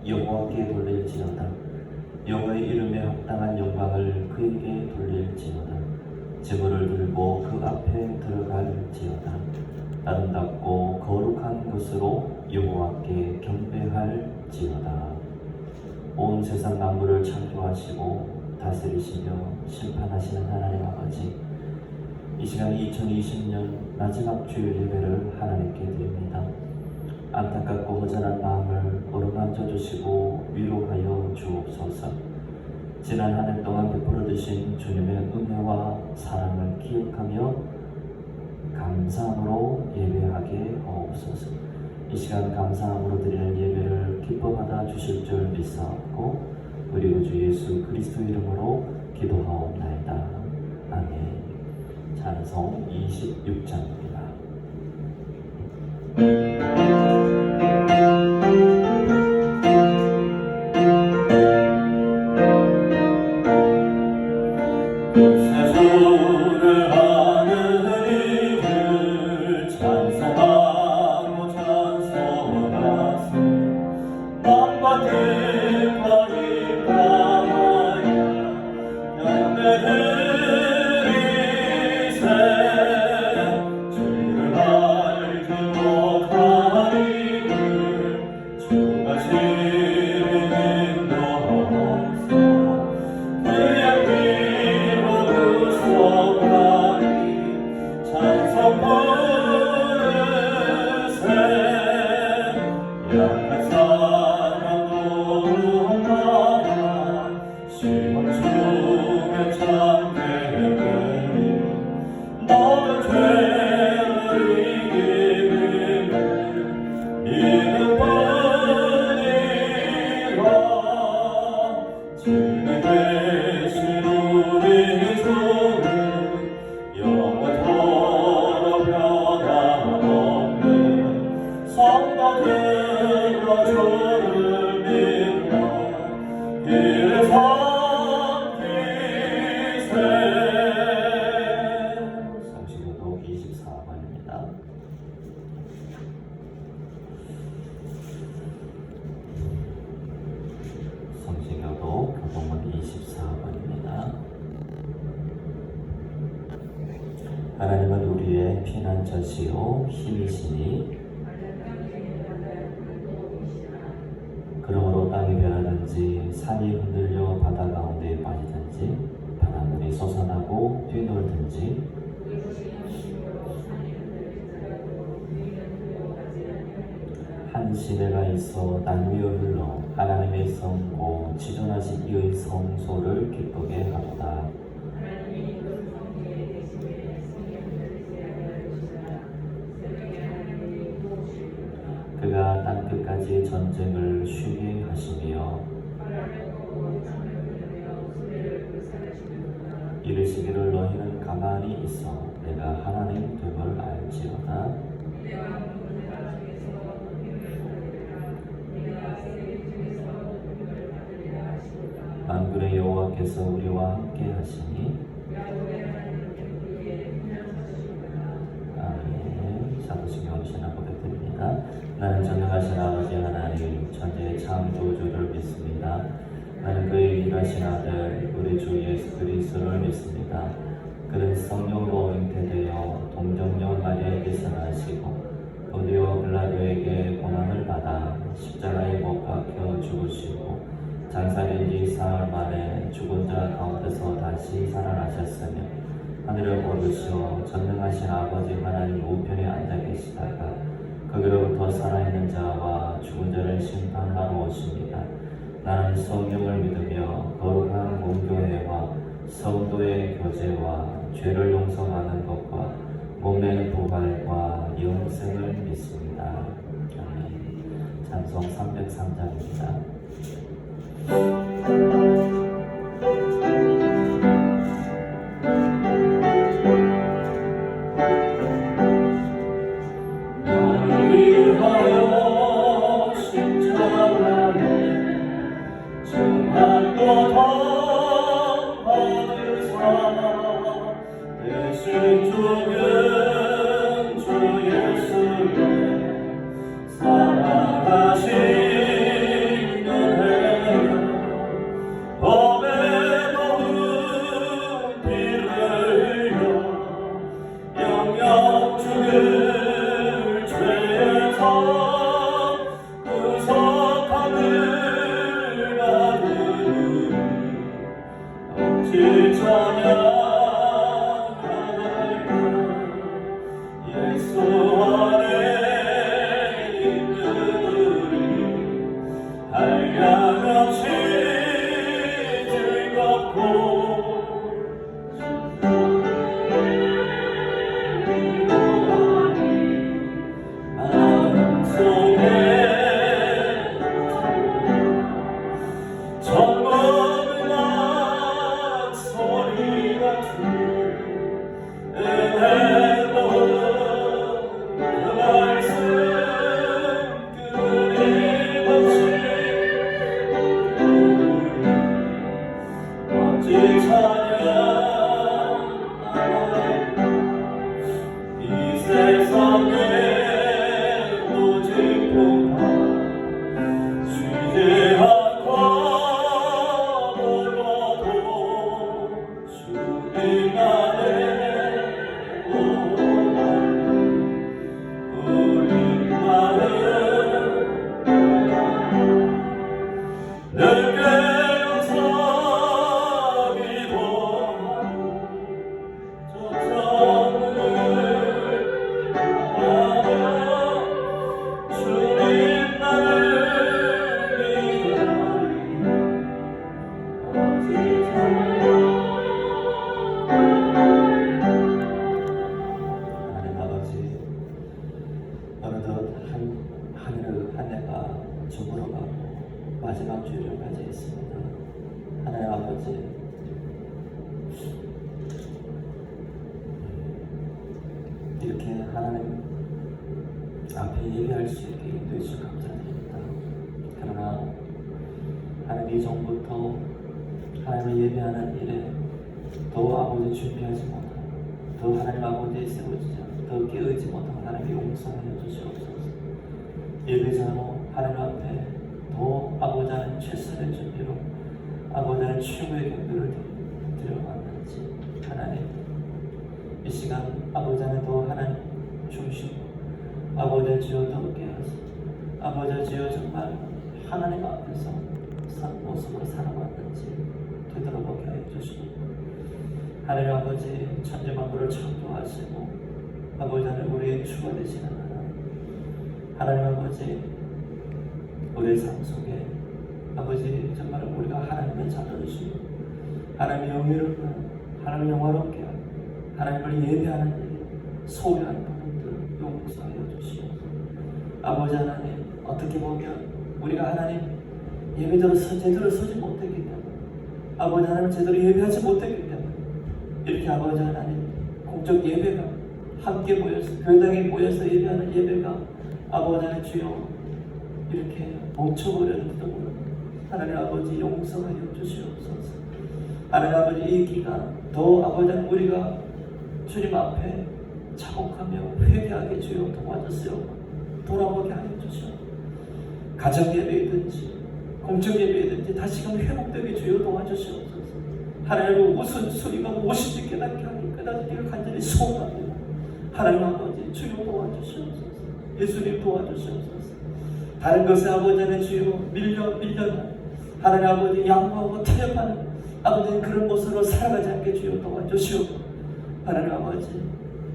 여호와께 돌릴지어다. 여호와의 이름에 합당한 영광을 그에게 돌릴지어다. 제물을 들고 그 앞에 들어갈지어다. 아름답고 거룩한 것으로 여호와께 경배할지어다. 온 세상 만물을 창조하시고 다스리시며 심판하시는 하나님 아버지, 이 시간 2020년 마지막 주일 예배를 하나님께 드립니다. 안타깝고 허전한 마음을 어루만져 주시고 위로하여 주옵소서. 지난 한 해 동안 베풀어 주신 주님의 은혜와 사랑을 기억하며 감사함으로 예배하게 하옵소서. 이 시간 감사함으로 드리는 예배를 기뻐 받아 주실 줄 믿사옵고 우리 구주 예수 그리스도 이름으로 기도하옵나이다. 아멘. 찬송 26장입니다. 성시교독 24번입니다. 성시교독 교동문 24번입니다. 하나님은 우리의 피난처시요 힘이시니 그러므로 땅이 변하든지 산이 흔들려 바다 가운데에 빠지든지 바닷물이 솟아나고 뛰놀든지 한 시내가 있어 난 위로 흘러 하나님의 성고 지존하신 이의 성소를 기쁘게 하도다. 그가 땅끝까지 전쟁을 쉬게 하시며 이르시기를 너희는 가만히 있어 내가 하나님 됨을 알지어다. 만군의 여호와께서 우리와 함께 하시니 아멘. 사도신경 언신하 고백드립니다. 나는 전능하신 아버지 하나님 천지의 창조주를 믿습니다. 나는 그의 일하신 아들 우리 주 예수 그리스도를 믿습니다. 그는 성령으로 잉태되어 동정녀 마리아에게서 나시고 본디오 빌라도에게 고난을 받아 십자가에 못 박혀 죽으시고 장사된 지 사흘 만에 죽은 자 가운데서 다시 살아나셨으며 하늘을 오르시어 전능하신 아버지 하나님 우편에 앉아 계시다가 거기로부터 살아있는 자와 죽은 자를 심판하러 오십니다. 나는 성령을 믿으며 거룩한 공교회와 성도의 교제와 죄를 용서하는 것과 몸의 부활과 영생을 믿습니다. 아멘. 찬송 303장입니다. 사랑하시는 멋질 찬양 예수 안에 있는 우리 알량없이 즐겁고 마지막 주일을 맞이했습니다. 하나님 아버지, 이렇게 하나님 앞에 예배할 수 있게 인도해 주셔서 감사드립니다. 그러나 하나님 이전부터 하나님을 예배하는 일에 더 아버지 준비하지 못하고 더 하나님 아버지에 세워지지 더 깨어있지 못하고 하나님의 용서하여 주시옵소서. 예배자로 하나님 앞에 더 아버지 하나님 최선의 준비로 아버지 하나님 최고의 경배를 드려왔는지 하나님 이 시간 아버지 하나님 더 하나님 중심 아버지 주여 더 깨어서 아버지 주여 정말 하나님 앞에서 산 모습으로 살아왔는지 되돌아보게 하여 주시고 하나님 아버지 천지만물을 창조하시고 아버지 하나님 우리의 주가 되시는 하나님 아버지 우리의 삶 속에 아버지 정말 우리가 하나님의 자녀이시고 하나님의 영예롭게 하나님의 영화롭게 하나님을 예배하는 일 소유하는 부분들을 용서하여 주시옵소서. 아버지 하나님 어떻게 보면 우리가 하나님 예배대로 제대로 서지 못했기 때문에 아버지 하나님 제대로 예배하지 못했기 때문에 이렇게 아버지 하나님 공적 예배가 함께 모여서 교회당에 모여서 예배하는 예배가 아버지 하나님 주여 이렇게 멈춰버렸는지도 모릅니다. 하나님 아버지 용서하여 주시옵소서. 하나님 아버지 이 기간 더 아버지 하나님 우리가 주님 앞에 자복하며 회개하게 주여 도와주시오. 돌아보게 하여 주시오. 가정 예배이든지 공적 예배이든지 다시금 회복되게 주여 도와주시옵소서. 하나님 무슨 소리가 무엇인지 깨닫게 하니 깨닫기를 간절히 소원합니다. 하나님 아버지 주여 도와주시옵소서. 예수님 도와주시옵소서. 다른 것에 아버지 하나님 주여 밀려 하나님 아버지 양보하고 타협하는 아버지 그런 모습으로 살아가지 않게 주여 도와주시옵소서. 하나님 아버지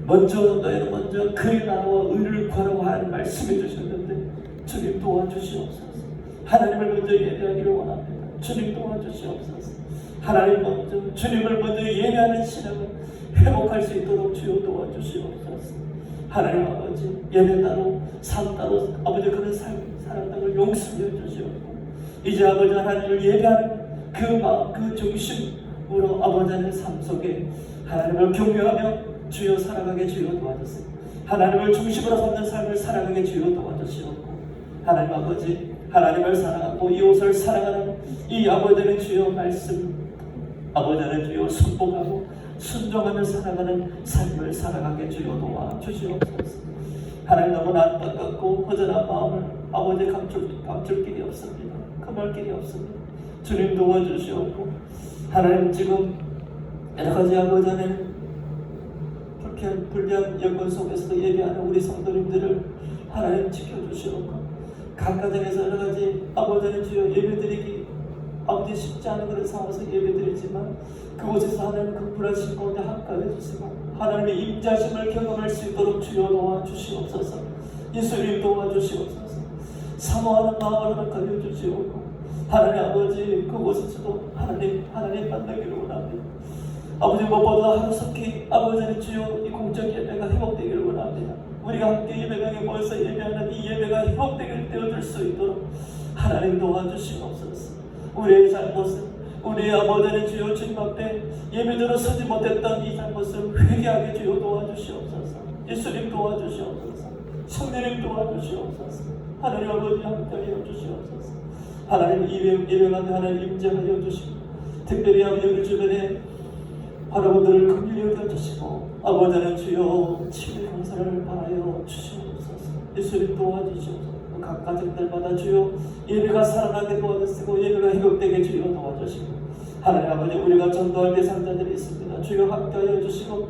너희는 먼저 그의 나라와 의를 구하라고 하는 말씀해 주셨는데 주님 도와주시옵소서. 하나님을 먼저 예배하기를 원합니다. 주님 도와주시옵소서. 하나님 먼저 주님을 먼저 예배하는 신앙을 회복할 수 있도록 주여 도와주시옵소서. 하나님 아버지 예배 따로 삶 따로 아버지 그런 사람들을 용서해 주시옵고 이제 아버지 하나님을 예배하는 그 마음 그 중심으로 아버지 하나님의 삶 속에 하나님을 경외하며 주여 살아가게 주여 도와주세요. 하나님을 중심으로 삼는 삶을 살아가게 주여 도와주시옵고 하나님 아버지 하나님을 사랑하고 이웃을 사랑하는 이 아버지는 주여 말씀 아버지는 주여 순복하고 순종하며 살아가는 삶을 살아가게 주여 도와주시옵소서. 하나님 너무나 안타깝고 허전한 마음을 아버지 감출 길이 없습니다. 금할 길이 없습니다. 주님 도와주시옵고 하나님 지금 여러가지 아버지 하나님 불리한 여건 속에서도 예배하는 우리 성도님들을 하나님 지켜주시옵고 각 가정에서 여러가지 아버지 하나님 주여 예배드리기 아버지 쉽지 않은 그런 상황에서 예배드리지만 그곳에서 하나님 그 불하신 가운데 함께해 주시고 하나님의 임자심을 경험할 수 있도록 주여 도와주시옵소서. 예수님 도와주시옵소서. 사모하는 마음을 허락하여 주시옵고 하나님 아버지 그곳에서도 하나님 만나기를 원합니다. 아버지 무엇보다 하루속히 아버지의 주여 이 공적 예배가 회복되기를 원합니다. 우리가 함께 예배당에 모여서 예배하는 이 예배가 회복되게 되어줄 수 있도록 하나님 도와주시옵소서. 우리의 잘못은 우리의 아버지의 주여 주님 앞에 예배대로 서지 못했던 이 잘못을 회개하게 주여 도와주시옵소서. 예수님 도와주시옵소서. 성령님 도와주시옵소서. 하나님 아버지 함께하여 주시옵소서. 하나님 예배가운데 하나님 임재하여 주시고 특별히 아버지 우리 주변에 여러분들을 긍휼히 여겨주시고 아버지는 주여 치유 용서를 바라여 주시옵소서. 예수님 도와주시옵소서. 각 가정들마다 주여 예배가 살아나게 도와주시고 예배가 회복되게 주여 도와주시고 하나님 아버지 우리가 전도할 대상자들이 있습니다. 주여 함께하여 주시고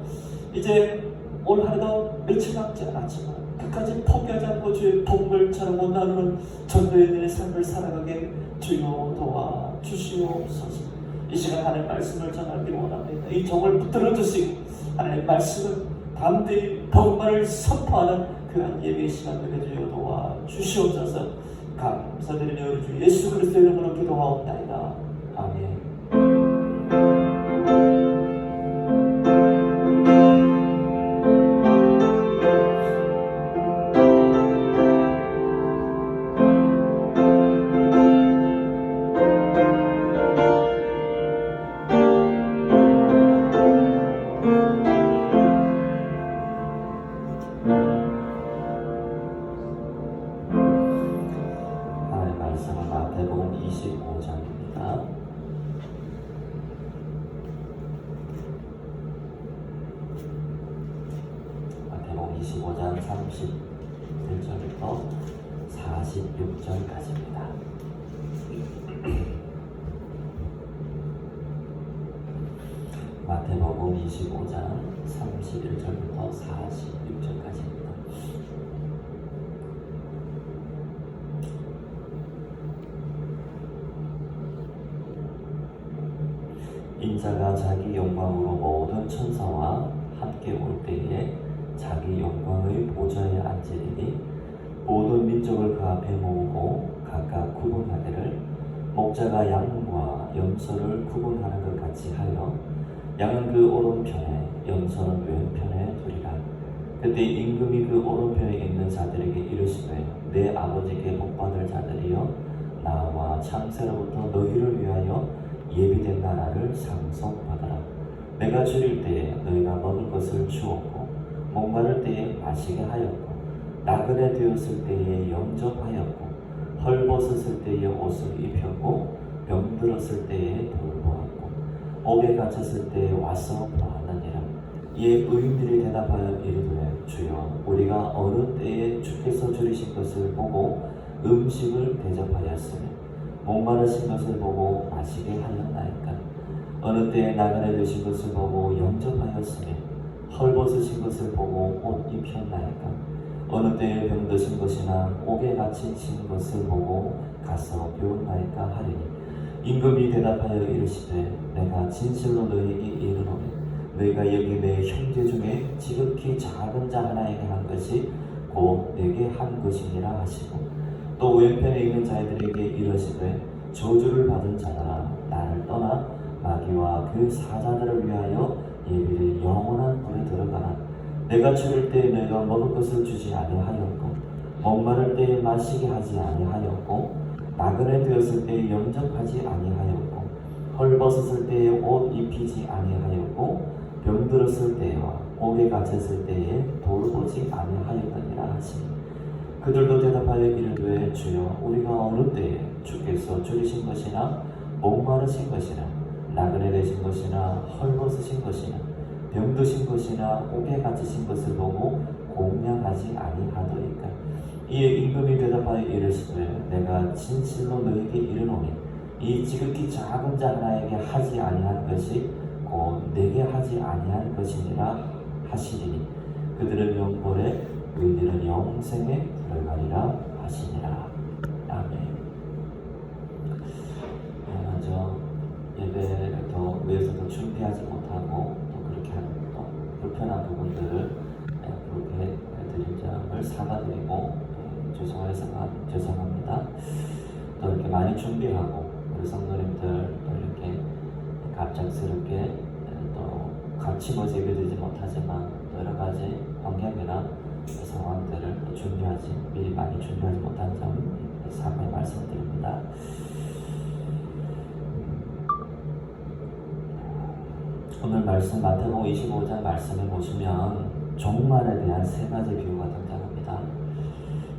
이제 올 한해도 며칠 남지 않았지만 끝까지 포기하지 않고 주의 복물처럼 못 나누는 전도인의 삶을 살아가게 주여 도와주시옵소서. 이 시간 하나님의 말씀을 전하기 원합니다. 이 종을 붙들어 주시고 하나님의 말씀을 담대히 복음을 선포하는 그런 예배의 시간 되게 주여 도와주시옵소서. 감사드리며 우리 주 예수 그리스도의 이름으로 기도하옵나이다. 아멘. 마태복음 25장입니다. 마태복음 25장 31절부터 46절까지입니다. 마태복음 25장 31절부터 46절까지입니다. 인자가 자기 영광으로 모든 천사와 함께 올 때에 자기 영광의 보좌에 앉으리니 모든 민족을 그 앞에 모으고 각각 구분하기를 목자가 양과 염소를 구분하는 것 같이 하여 양은 그 오른편에 염소는 왼편에 두리라. 그때 임금이 그 오른편에 있는 자들에게 이르시되 내 아버지께 복받을 자들이여 나와 창세로부터 너희를 위하여 예비된 나라를 상속받아라. 내가 줄일 때에 너희가 먹을 것을 주었고 목마를 때에 마시게 하였고 나그네 되었을 때에 영접하였고 헐벗었을 때에 옷을 입혔고 병들었을 때에 돌보았고 옥에 갇혔을 때에 와서 보았느니라. 이에 의인들이 대답하여 이르되 주여 우리가 어느 때에 주께서 줄이신 것을 보고 음식을 대접하였으니 목마르신 것을 보고 마시게 하였나이까. 어느 때에 나그네 되신 것을 보고 영접하였으며 헐벗으신 것을 보고 옷 입혔나이까. 어느 때에 병드신 것이나 옥에 갇히신 것을 보고 가서 배웠나이까 하리니 임금이 대답하여 이르시되 내가 진실로 너희에게 이르노니 너희가 여기 내 형제 중에 지극히 작은 자 하나에게 한 것이 곧 내게 한 것이니라 하시고 또 왼편에 있는 자들에게 이르시되 저주를 받은 자들아 나를 떠나 마귀와 그 사자들을 위하여 예비된 영원한 불에 들어가라. 내가 죽을 때에 너희가 먹을 것을 주지 아니하였고 목마를 때에 마시게 하지 아니하였고 나그네 되었을 때에 영접하지 아니하였고 헐벗었을 때에 옷 입히지 아니하였고 병들었을 때와 옥에 갇혔을 때에 돌보지 아니하였느니라 하시니 그들도 대답하여 이르되 주여 우리가 어느 때에 주께서 줄이신 것이나 목마르신 것이나 나그네 되신 것이나 헐벗으신 것이나 병드신 것이나 옥에 갇히신 것을 보고 공양하지 아니하더이까. 이에 임금이 대답하여 이르시되 내가 진실로 너희에게 이르노니 이 지극히 작은 자 하나에게 하지 아니한 것이 곧 내게 하지 아니한 것이니라 하시리니 그들은 영벌에 의인들은 영생에 들어가리라 하시니라. 아멘. 먼저 예배를 더 위해서도 준비하지 못하고 또 그렇게 하는 또 불편한 부분들을 그렇게 드린 점을 사과드리고 죄송합니다. 또 이렇게 많이 준비하고 우리 성도님들 또 이렇게 갑작스럽게 또 같이 모습 예배드리지 못하지만 또 여러 가지 환경이나 상황들을 또 미리 많이 준비하지 못한 점 사과의 말씀을 드립니다. 오늘 말씀 마태복음 25장 말씀에 보시면 종말에 대한 세 가지 비유가 등장합니다.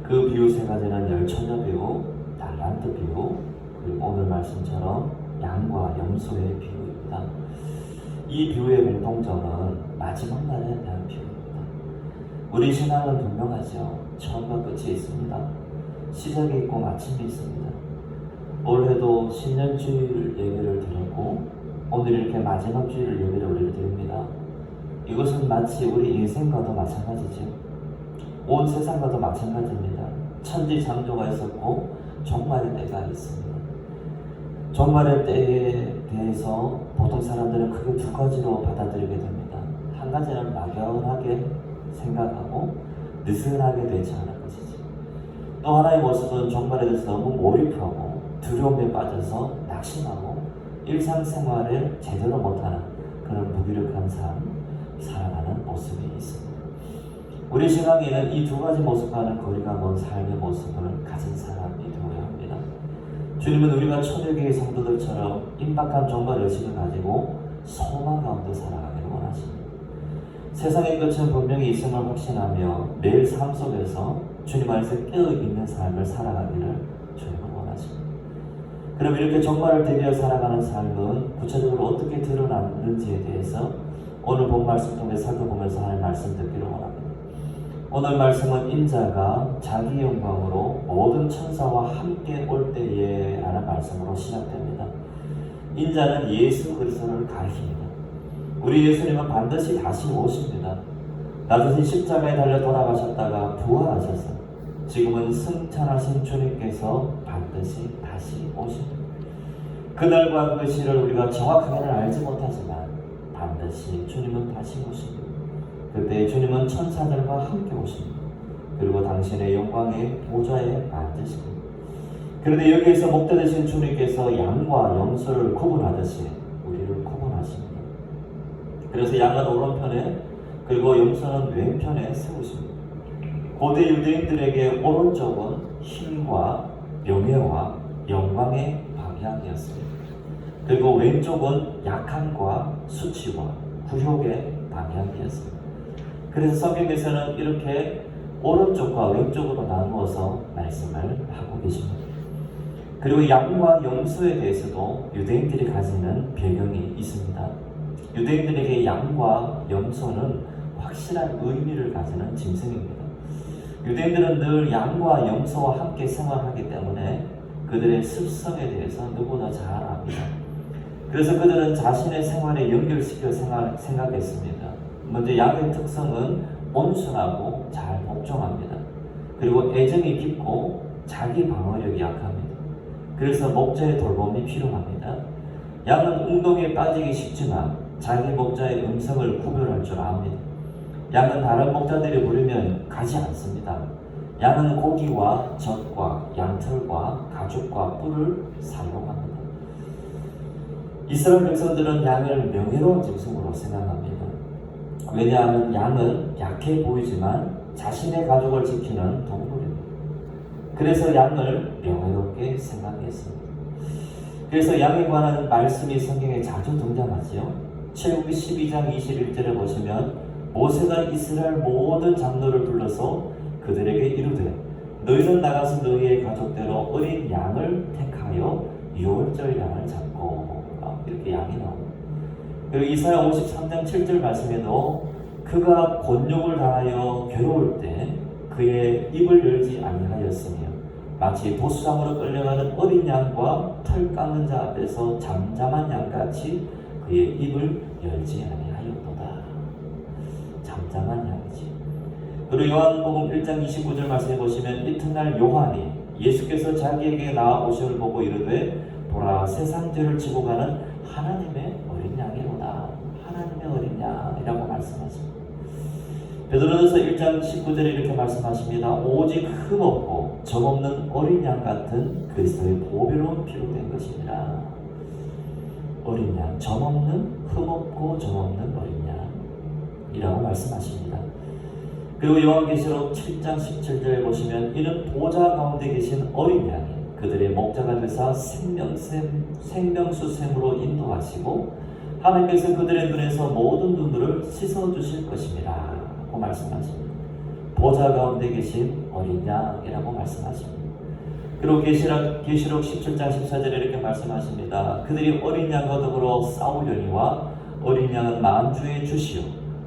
그 비유 세 가지는 열처녀 비유, 달란트 비유, 그리고 오늘 말씀처럼 양과 염소의 비유입니다. 이 비유의 공통점은 마지막 날에 대한 비유입니다. 우리 신앙은 분명하죠. 처음과 끝이 있습니다. 시작이 있고 마침이 있습니다. 올해도 신년주일 예배를 드렸고 오늘 이렇게 마지막 주일 예배를 우리를 드립니다. 이것은 마치 우리 인생과도 마찬가지죠. 온 세상과도 마찬가지입니다. 천지창조가 있었고 종말의 때가 있습니다. 종말의 때에 대해서 보통 사람들은 크게 두 가지로 받아들이게 됩니다. 한 가지는 막연하게 생각하고 느슨하게 대처하는 것이지. 또 하나의 모습은 종말에 대해서 너무 몰입하고 두려움에 빠져서 낙심하고 일상생활을 제대로 못하는 그런 무기력한 삶 살아가는 모습이 있습니다. 우리 신앙인은 이 두 가지 모습과는 거리가 먼 삶의 모습을 가진 사람이 되어야 합니다. 주님은 우리가 초대교회 성도들처럼 임박한 종말 의식을 가지고 소망 가운데 살아가기를 원하십니다. 세상의 끝은 분명히 있음을 확신하며 매일 삶 속에서 주님 안에서 깨어있는 삶을 살아가기를 주님은 원하십니다. 그럼 이렇게 종말을 대비하여 살아가는 삶은 구체적으로 어떻게 드러났는지에 대해서 오늘 본 말씀 통해 살펴보면서 하나님 말씀 듣기를 원합니다. 오늘 말씀은 인자가 자기 영광으로 모든 천사와 함께 올 때에 라는 말씀으로 시작됩니다. 인자는 예수 그리스도를 가리킵니다. 우리 예수님은 반드시 다시 오십니다. 낮으신 십자가에 달려 돌아가셨다가 부활하셔서 지금은 승천하신 주님께서 반드시 다시 오십니다. 그날과 그 시를 우리가 정확하게는 알지 못하지만 반드시 주님은 다시 오십니다. 그때 주님은 천사들과 함께 오십니다. 그리고 당신의 영광의 보좌에 앉으십니다. 그런데 여기에서 목자 되신 주님께서 양과 염소를 구분하듯이 우리를 구분하십니다. 그래서 양은 오른편에 그리고 염소는 왼편에 세우십니다. 고대 유대인들에게 오른쪽은 힘과 명예와 영광의 방향이었습니다. 그리고 왼쪽은 약함과 수치와 굴욕의 방향이었습니다. 그래서 성경에서는 이렇게 오른쪽과 왼쪽으로 나누어서 말씀을 하고 계십니다. 그리고 양과 염소에 대해서도 유대인들이 가지는 배경이 있습니다. 유대인들에게 양과 염소는 확실한 의미를 가지는 짐승입니다. 유대인들은 늘 양과 염소와 함께 생활하기 때문에 그들의 습성에 대해서 누구보다 잘 압니다. 그래서 그들은 자신의 생활에 연결시켜 생각했습니다. 먼저 양의 특성은 온순하고 잘 복종합니다. 그리고 애정이 깊고 자기 방어력이 약합니다. 그래서 목자의 돌봄이 필요합니다. 양은 운동에 빠지기 쉽지만 자기 목자의 음성을 구별할 줄 압니다. 양은 다른 목자들이 부르면 가지 않습니다. 양은 고기와 젖과 양털과 가죽과 뿔을 사용합니다. 이스라엘 백성들은 양을 명예로운 짐승으로 생각합니다. 왜냐하면 양은 약해 보이지만 자신의 가족을 지키는 동물입니다. 그래서 양을 명예롭게 생각했습니다. 그래서 양에 관한 말씀이 성경에 자주 등장하지요. 출애굽기 12장 21절에 보시면 모세가 이스라엘 모든 장로를 불러서 그들에게 이르되 너희는 나가서 너희의 가족대로 어린 양을 택하여 유월절 양을 잡고 이렇게 양이 나옵니다. 그리고 이사야 53장 7절 말씀에도 그가 곤욕을 당하여 괴로울 때 그의 입을 열지 아니하였으며 마치 보수장으로 끌려가는 어린 양과 털 깎는 자 앞에서 잠잠한 양같이 그의 입을 열지 아니하였도다. 잠잠한 양이지. 그리고 요한복음 1장 29절 말씀해 보시면 이튿날 요한이 예수께서 자기에게 나아오심을 보고 이르되 보라 세상 죄를 지고 가는 하나님의 어린 양이로다. 하나님의 어린 양이라고 말씀하십니다. 베드로전서 1장 19절에 이렇게 말씀하십니다. 오직 흠없고 점없는 어린 양 같은 그리스도의 보배로운 피로 된 것이니라. 어린 양, 점없는, 흠없고 점없는 어린 양이라고 말씀하십니다. 그리고 요한계시록 7장 17절에 보시면 이는 보좌 가운데 계신 어린 양이 그들의 목자가 되사 생명수샘으로 인도하시고 하나님께서 그들의 눈에서 모든 눈물을 씻어주실 것입니다 라고 말씀하십니다. 보좌 가운데 계신 어린 양이라고 말씀하십니다. 그리고 계시록 17장 14절에 이렇게 말씀하십니다. 그들이 어린 양과 더불어 싸우려니와 어린 양은 만주의 주시오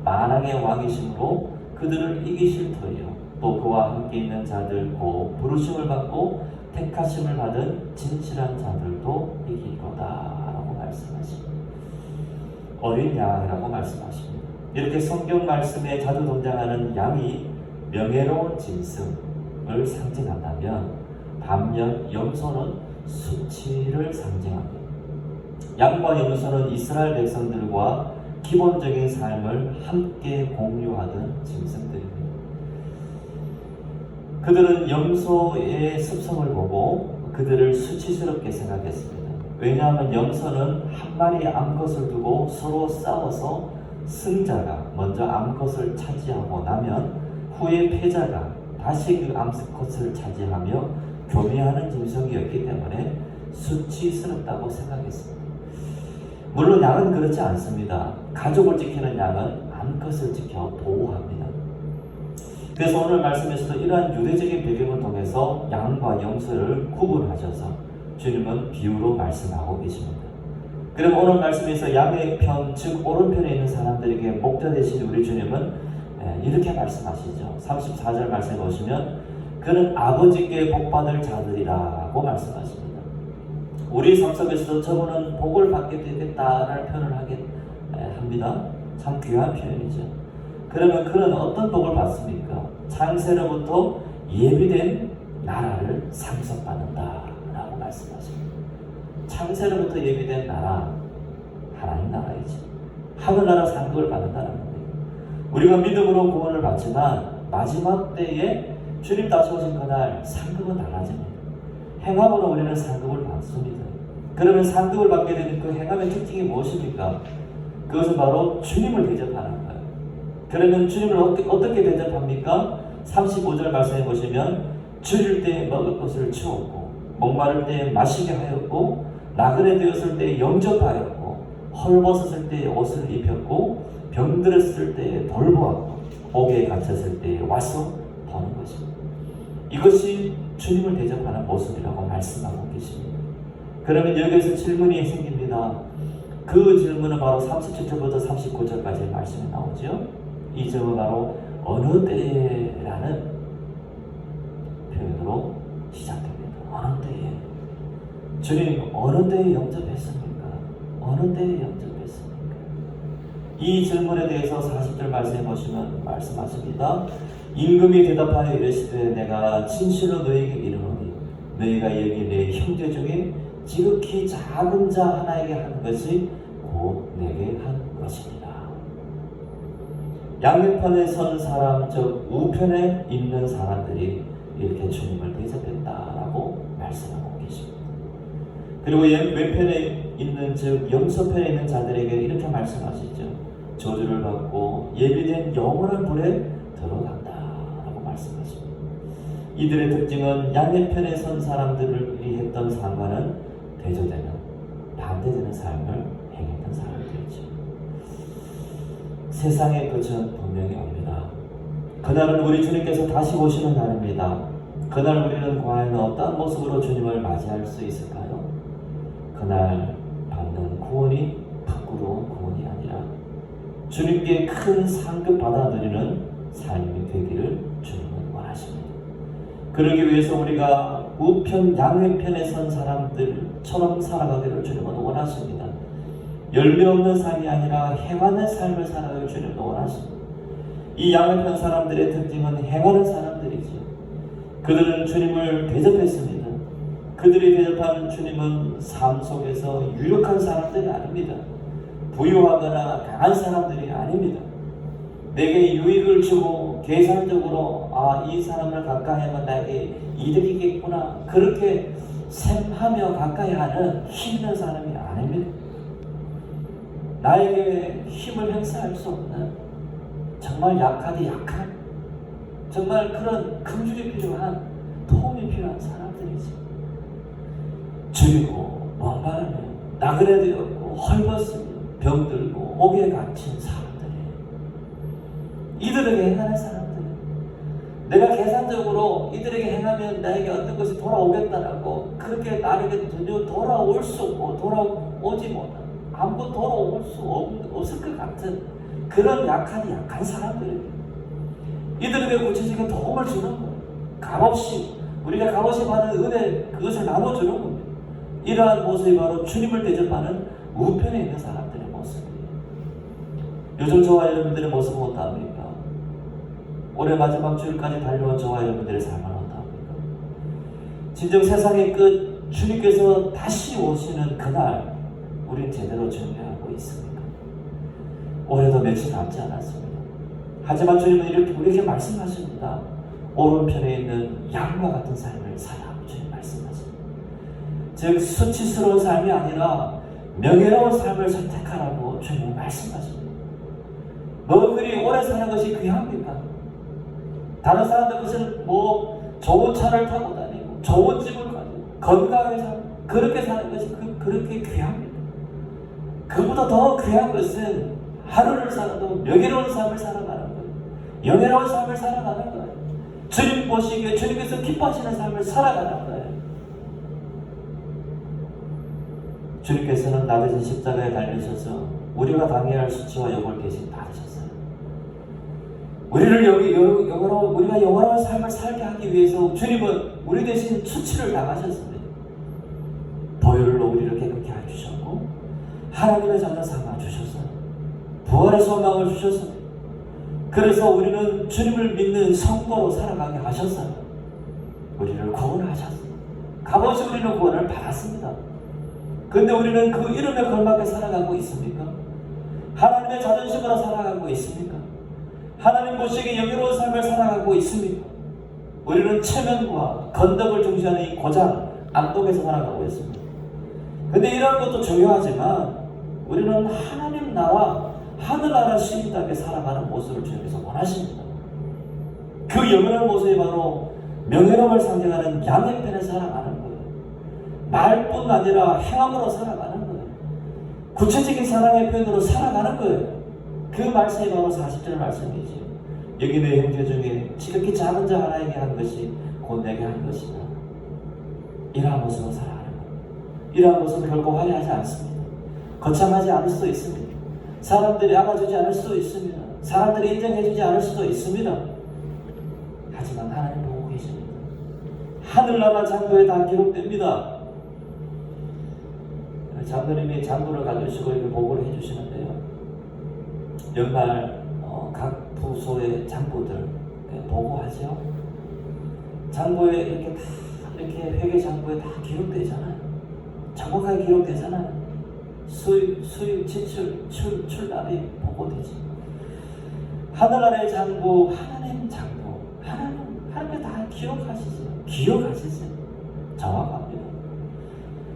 만왕의 왕이심으로 그들을 이기실 터이요 또 그와 함께 있는 자들 곧 부르심을 받고 택하심을 받은 진실한 자들도 이길 거다 라고 말씀하십니다. 어린 양이라고 말씀하십니다. 이렇게 성경 말씀에 자주 등장하는 양이 명예로운 짐승을 상징한다면 반면 염소는 수치를 상징합니다. 양과 염소는 이스라엘 백성들과 기본적인 삶을 함께 공유하던 짐승들입니다. 그들은 염소의 습성을 보고 그들을 수치스럽게 생각했습니다. 왜냐하면 염소는 한 마리의 암컷을 두고 서로 싸워서 승자가 먼저 암컷을 차지하고 나면 후에 패자가 다시 그 암컷을 차지하며 교미하는 짐승이었기 때문에 수치스럽다고 생각했습니다. 물론 양은 그렇지 않습니다. 가족을 지키는 양은 암컷을 지켜 보호합니다. 그래서 오늘 말씀에서도 이러한 유대적인 배경을 통해서 양과 염소를 구분하셔서 주님은 비유로 말씀하고 계십니다. 그리고 오늘 말씀에서 양의 편, 즉 오른편에 있는 사람들에게 목자 되신 우리 주님은 이렇게 말씀하시죠. 34절 말씀해 보시면 그는 아버지께 복받을 자들이라고 말씀하십니다. 우리 삶 속에서도 저분은 복을 받게 되겠다라는 표현을 하게 합니다. 참 귀한 표현이죠. 그러면 그는 어떤 복을 받습니까? 창세로부터 예비된 나라를 상속받는다라고 말씀하십니다. 창세로부터 예비된 나라, 하나님 나라이죠. 하늘나라 상급을 받는다는 겁니다. 우리가 믿음으로 구원을 받지만 마지막 때에 주님 다시 오신 그날 상급은 달라집니다. 행함으로 우리는 상급을 받습니다. 그러면 상급을 받게 되는 그 행함의 특징이 무엇입니까? 그것은 바로 주님을 대접하는 거예요. 그러면 주님을 어떻게 대접합니까? 35절 말씀해 보시면 줄일 때 먹을 것을 주었고 목마를 때 마시게 하였고 나그네 되었을 때 영접하였고 헐벗었을 때 옷을 입혔고 병들었을 때 돌보았고 옥에 갇혔을 때 와서 보는 것입니다. 이것이 주님을 대접하는 모습이라고 말씀하고 계십니다. 그러면 여기에서 질문이 생깁니다. 그 질문은 바로 37절부터 39절까지의 말씀이 나오죠. 이 점은 바로 어느 때라는 표현으로 시작됩니다. 어느 때에 주님 어느 때에 영접했습니까? 어느 때에 영접했습니까? 이 질문에 대해서 40절 말씀해 보시면 말씀하십니다. 임금이 대답하여 이르시되 내가 진실로 너희에게 이르노니 너희가 여기 내 형제 중에 지극히 작은 자 하나에게 한 것이 곧 내게 한 것이니라. 양옆편에 선 사람, 즉 우편에 있는 사람들이 이렇게 주님을 대접했다라고 말씀하고 계십니다. 그리고 왼편에 있는, 즉 염소편에 있는 자들에게 이렇게 말씀하시죠. 저주를 받고 예비된 영원한 불에 들어간다라고 말씀하십니다. 이들의 특징은 양의 편에 선 사람들이 했던 삶과는 대조되는, 반대되는 삶을 행했던 사람들이죠. 세상의 끝은 분명히 옵니다. 그날은 우리 주님께서 다시 오시는 날입니다. 그날 우리는 과연 어떤 모습으로 주님을 맞이할 수 있을까요? 그날 받는 구원이 부끄러운 구원이 아니라 주님께 큰 상급 받아 누리는 삶이 되기를 주님은 원하십니다. 그러기 위해서 우리가 우편 양왼편에 선 사람들처럼 살아가기를 주님은 원하십니다. 열매 없는 삶이 아니라 행하는 삶을 살아가기를 주님은 원하십니다. 이 양왼편 사람들의 특징은 행하는 사람들이죠. 그들은 주님을 대접했습니다. 그들이 대접하는 주님은 삶 속에서 유력한 사람들이 아닙니다. 부유하거나 강한 사람들이 아닙니다. 내게 유익을 주고 계산적으로 이 사람을 가까이 하면 나에게 이득이겠구나 그렇게 셈하며 가까이 하는 힘 있는 사람이 아닙니다. 나에게 힘을 행사할 수 없는 정말 약하디 약한 정말 그런 금줄이 필요한 도움이 필요한 사람들이지. 줄이고 원바라며 나그네 되었고 헐벗으며 병들고 옥에 갇힌 사람들이에요. 이들에게 행하는 사람들, 내가 계산적으로 이들에게 행하면 나에게 어떤 것이 돌아오겠다라고 그렇게 나에게 전혀 돌아올 수 없고 돌아오지 못한 아무것도 돌아올 수 없을 것 같은 그런 약한 사람들이에요. 이들에게 구체적인 도움을 주는 거예요. 값없이 우리가 값없이 받은 은혜 그것을 나눠주는 겁니다. 이러한 모습이 바로 주님을 대접하는 우편에 있는 사람들의 모습이에요. 요즘 저와 여러분들의 모습은 어떠합니까? 올해 마지막 주일까지 달려온 저와 여러분들의 삶은 어떠합니까? 진정 세상의 끝 주님께서 다시 오시는 그날 우리는 제대로 준비하고 있습니까? 올해도 며칠 남지 않았습니다. 하지만 주님은 이렇게 우리에게 말씀하십니다. 오른편에 있는 양과 같은 삶을 살아. 주님 말씀하십니다. 즉 수치스러운 삶이 아니라 명예로운 삶을 선택하라고 주님이 말씀하십니다. 뭐 그리 오래 사는 것이 귀합니까? 다른 사람들 것은 좋은 차를 타고 다니고 좋은 집을 가지고 건강하게 살고 그렇게 사는 것이 그렇게 귀합니다. 그보다 더 귀한 것은 하루를 살아도 명예로운 삶을 살아가는 거예요. 영예로운 삶을 살아가는 거예요. 주님 보시기에 주님께서 기뻐하시는 삶을 살아가는 거예요. 주님께서는 낮은 십자가에 달리셔서 우리가 당해야 할 수치와 욕을 대신 받으셨어요. 우리가 영원한 삶을 살게 하기 위해서 주님은 우리 대신 수치를 당하셨습니다. 보혈로 우리를 깨끗게 해주셨고 하나님의 자녀 삼아 주셨어요. 부활의 소망을 주셨습니다. 그래서 우리는 주님을 믿는 성도로 살아가게 하셨어요. 우리를 구원하셨어요. 값없이 우리는 구원을 받았습니다. 그런데 우리는 그 이름에 걸맞게 살아가고 있습니까? 하나님의 자존심으로 살아가고 있습니까? 하나님 보시기에 영예로운 삶을 살아가고 있습니까? 우리는 체면과 건덕을 중시하는 이 고장 악독에서 살아가고 있습니다. 그런데 이런 것도 중요하지만 우리는 하나님 나라 하늘나라 시민답게 살아가는 모습을 주님께서 원하십니다. 그 영원한 모습이 바로 명예로움을 상징하는 양의 편에 살아가는 거예요. 말뿐 아니라 행함으로 살아가는 거예요. 구체적인 사랑의 표현으로 살아가는 거예요. 그 말씀이 바로 40절 말씀이죠. 여기 내 형제 중에 지극히 작은 자 하나에게 한 것이 곧 내게 한 것이다. 이러한 모습으로 살아가는 거예요. 이러한 모습은 결코 화려하지 않습니다. 거창하지 않을 수도 있습니다. 사람들이 알아주지 않을 수도 있습니다. 사람들이 인정해주지 않을 수도 있습니다. 하지만 하나님 보고 계십니다. 하늘나라 장부에 다 기록됩니다. 장로님이 장부를 가지시고 이렇게 보고를 해주시는데요. 연말 각 부서의 장부들 보고하죠. 장부에 이렇게 다 이렇게 회계 장부에 다 기록되잖아요. 정확하게 기록되잖아요. 수입, 지출, 출납이 보고되지. 하늘나라의 장부, 하나님 장부, 하나님 다 기억하시죠. 기억하시죠. 정확합니다.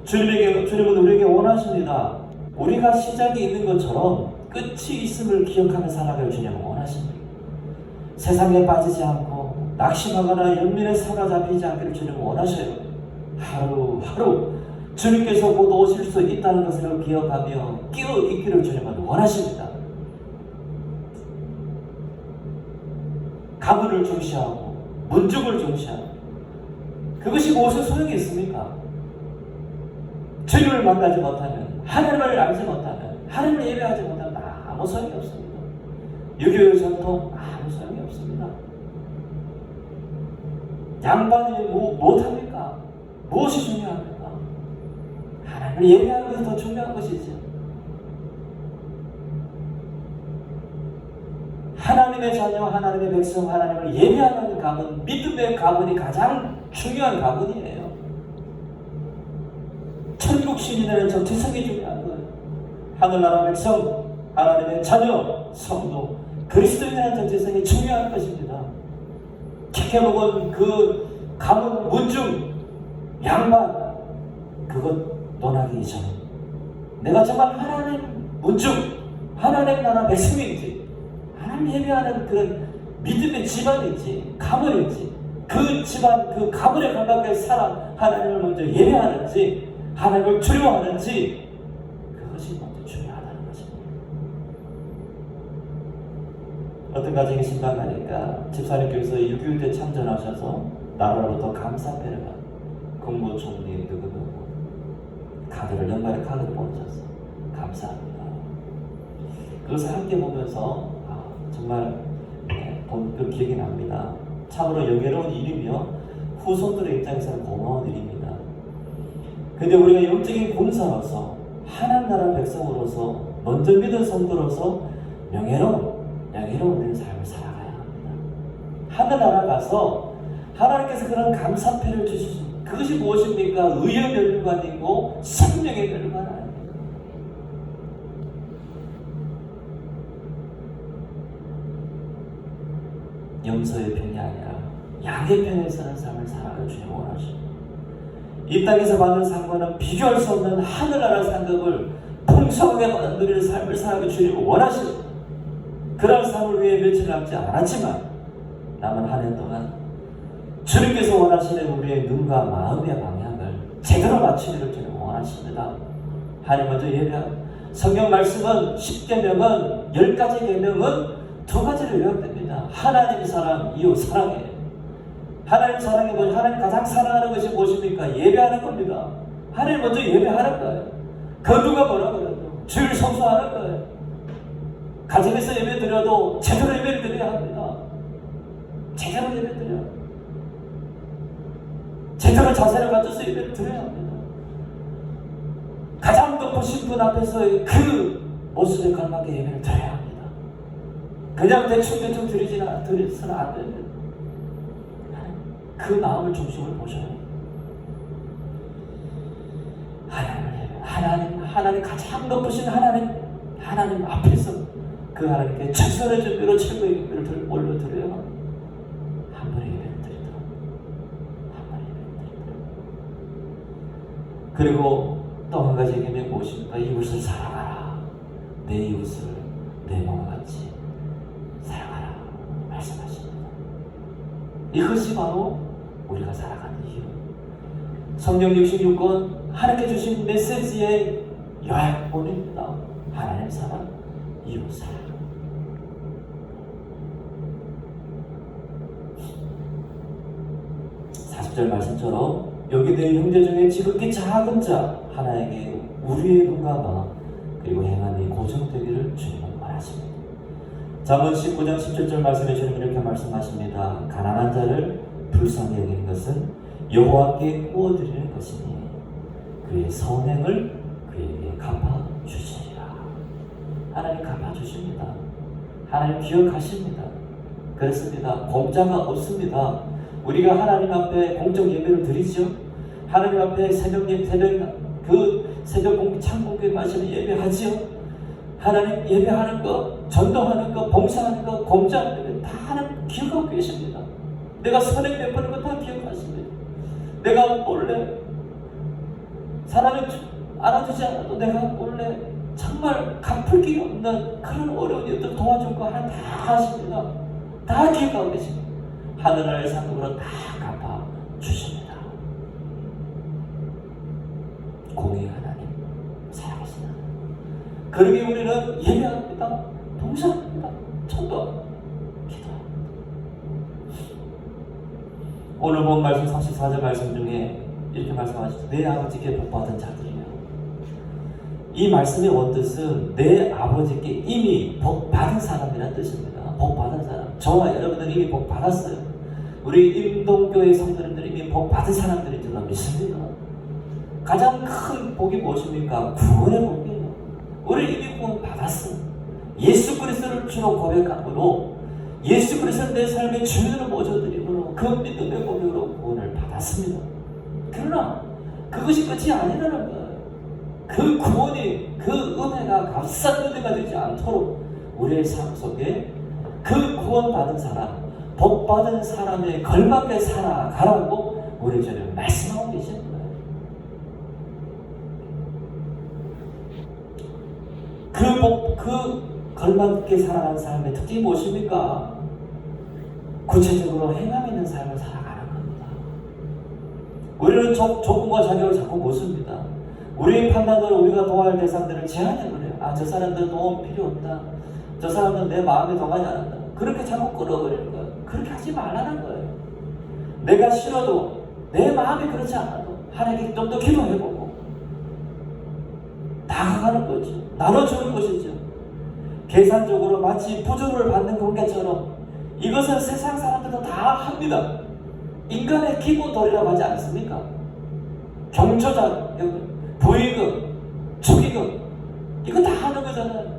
주님은 우리에게 원하십니다. 우리가 시작이 있는 것처럼 끝이 있음을 기억하며 살아갈 주님은 원하십니다. 세상에 빠지지 않고 낙심하거나 연민에 사로잡히지 않기를 주님은 원하셔요. 하루하루 주님께서 곧 오실 수 있다는 것을 기억하며 끼어 있기를 주님은 원하십니다. 가문을 중시하고 문중을 중시하고 그것이 무슨 소용이 있습니까? 주님을 만나지 못하면, 하나님을 알지 못하면, 하나님을 예배하지 못하면 아무 소용이 없습니다. 유교의 전통 아무 소용이 없습니다. 양반이 못합니까? 무엇이 중요합니까? 하나님을 예배하는 것이 더 중요한 것이죠. 하나님의 자녀, 하나님의 백성, 하나님을 예배하는 가문, 믿음의 가문이 가장 중요한 가문이에요. 육신이라는 정체성이 중요한 거예요. 하늘나라 백성, 하나님의 자녀, 성도, 그리스도인이라는 정체성이 중요한 것입니다. 깊게 먹은 그 가문, 문중, 양반, 그것 논하기 이전에 내가 정말 하나님 문중, 하나님 나라 백성인지, 하나님 예배하는 그런 믿음의 집안인지, 가문인지, 그 집안, 그 가문에 가깝게 살아 하나님을 먼저 예배하는지, 하나님을 두려워하는지, 그것이 먼저 중요하다는 것입니다. 어떤 가정이 심각하니까 집사님께서 6.25 때 참전하셔서 나라로부터 감사패를 받은 국무총리 누구누구 카드를, 연말에 카드를 보내셨어요. 감사합니다. 그것을 함께 보면서 정말 본 그 기억이 납니다. 참으로 영예로운 일이며 후손들의 입장에서는 고마운 일입니다. 근데 우리가 영적인 군사로서 하나님 나라 백성으로서 먼저 믿은 성도로서 명예로운 우리의 삶을 살아가야 합니다. 하늘나라 가서 하나님께서 그런 감사패를 주시죠. 그것이 무엇입니까? 의의 멸관이고 생명의 멸관 아닙니다. 염소의 편이 아니라 양의 편에 서는 삶을 살아가 주님 원하십니다. 이 땅에서 받는 상관은 비교할 수 없는 하늘나라 상급을 풍성하게 받는 누리는 삶을 살아가 주님 원하십니다. 그런 삶을 위해 며칠 남지 않았지만 남은 한 해 동안 주님께서 원하시는 우리의 눈과 마음의 방향을 제대로 맞추기를 주님 원하십니다. 하나님 먼저 예배하고 성경 말씀은 10계명은 10가지 계명은 2가지로 요약됩니다. 하나님 사랑, 이웃 사랑이에요. 하나님 사랑이 뭐죠? 하나님 가장 사랑하는 것이 무엇입니까? 예배하는 겁니다. 하나님 먼저 예배하는 거예요. 그 누가 뭐라고 그래도 주일 성수하는 거예요. 가정에서 예배 드려도 제대로 예배를 드려야 합니다. 제대로 예배 드려야 합니다. 제대로 자세를 갖춰서 예배를 드려야 합니다. 가장 높으신 분 앞에서의 그 모습에 걸맞게 예배를 드려야 합니다. 그냥 대충 드리서는 안 됩니다. 그 마음을 중심을 보셔요. 하나님 가장 높으신 하나님 앞에서 그 하나님께 최선의 준비로 최고의 예배를 올려드려야 한 번의 예배를 드리도록. 그리고 또 한 가지 계명이 무엇입니까? 이웃을 사랑하라. 내 이웃을 내 몸과 같이 사랑하라 말씀하십니다. 이것이 바로 우리가 살아가는 이유. 성경 66권 하나님께 주신 메시지의 요약본입니다. 하나님 사랑, 이웃 사랑. 40절 말씀처럼 여기 내 형제 중에 지극히 작은 자 하나에게 우리의 눈과 마음 그리고 행함이 고정되기를 주님은 원하십니다. 잠언 19장 17절 말씀에 주님 이렇게 말씀하십니다. 가난한 자를 불쌍히 여기는 것은 여호와께 구워드리는 것이니 그의 선행을 그에게 갚아주시리라. 하나님 갚아주십니다. 하나님 기억하십니다. 그렇습니다. 공짜가 없습니다. 우리가 하나님 앞에 공적 예배를 드리죠. 하나님 앞에 새벽 창공교회 마시는 예배하지요. 하나님 예배하는 거, 전도하는 거, 봉사하는 거, 공짜하는 거 다 하나님 기억하고 계십니다. 내가 선행 베푸는 거 다 기억하십니다. 내가 원래 사람이 알아주지 않아도 내가 원래 정말 갚을 게 없는 그런 어려운 일들 도와줄 거 하나 다 하십니다. 다 기억하고 계십니다. 하늘나라의 상급으로 다 갚아주십니다. 공의 하나님, 살아계신 하나님. 그러기 우리는 예배합니다. 봉사합니다. 전도합니다. 기도합니다. 오늘 본 말씀 34절 말씀 중에 이렇게 말씀하시죠. 내 아버지께 복받은 자들이요. 이 말씀의 원뜻은 내 아버지께 이미 복받은 사람이라는 뜻입니다. 복받은 사람. 저와 여러분들은 이미 복받았어요. 우리 임동교회 성도님들이 이미 복받은 사람들인 줄로 믿습니다. 가장 큰 복이 무엇입니까? 구원의 복이에요. 우리 이미 구원 받았어. 예수 그리스도를 주로 고백함으로 예수 그리스도를 내 삶의 주인으로 모셔드림으로 그 믿음의 고백으로 구원을 받았습니다. 그러나 그것이 끝이 아니라는 거예요. 그 구원이, 그 은혜가 값싼 은혜가 되지 않도록 우리의 삶 속에 그 구원받은 사람, 복받은 사람에 걸맞게 살아가라고 우리 전에 말씀하고 계시는 거예요. 그 걸맞게 살아가는 삶의 특징이 무엇입니까? 구체적으로 행함 있는 삶을 살아가는 겁니다. 우리는 조건과 자격을 자꾸 못 씁니다. 우리의 판단으로 우리가 도와야 할 대상들을 제한해버려요. 저 사람들 도움 필요 없다. 저 사람은 내 마음에 동하지 않는다. 그렇게 자꾸 끌어버리는 거예요. 그렇게 하지 말라는 거예요. 내가 싫어도 내 마음이 그렇지 않아도 하나님께 좀 더 기도해보고 다가가는 거죠. 나눠주는 것이죠. 계산적으로 마치 부조를 받는 관계처럼 이것은 세상 사람들도 다 합니다. 인간의 기본 도리라고 하지 않습니까? 경조장, 부의금, 축의금 이거 다 하는 거잖아요.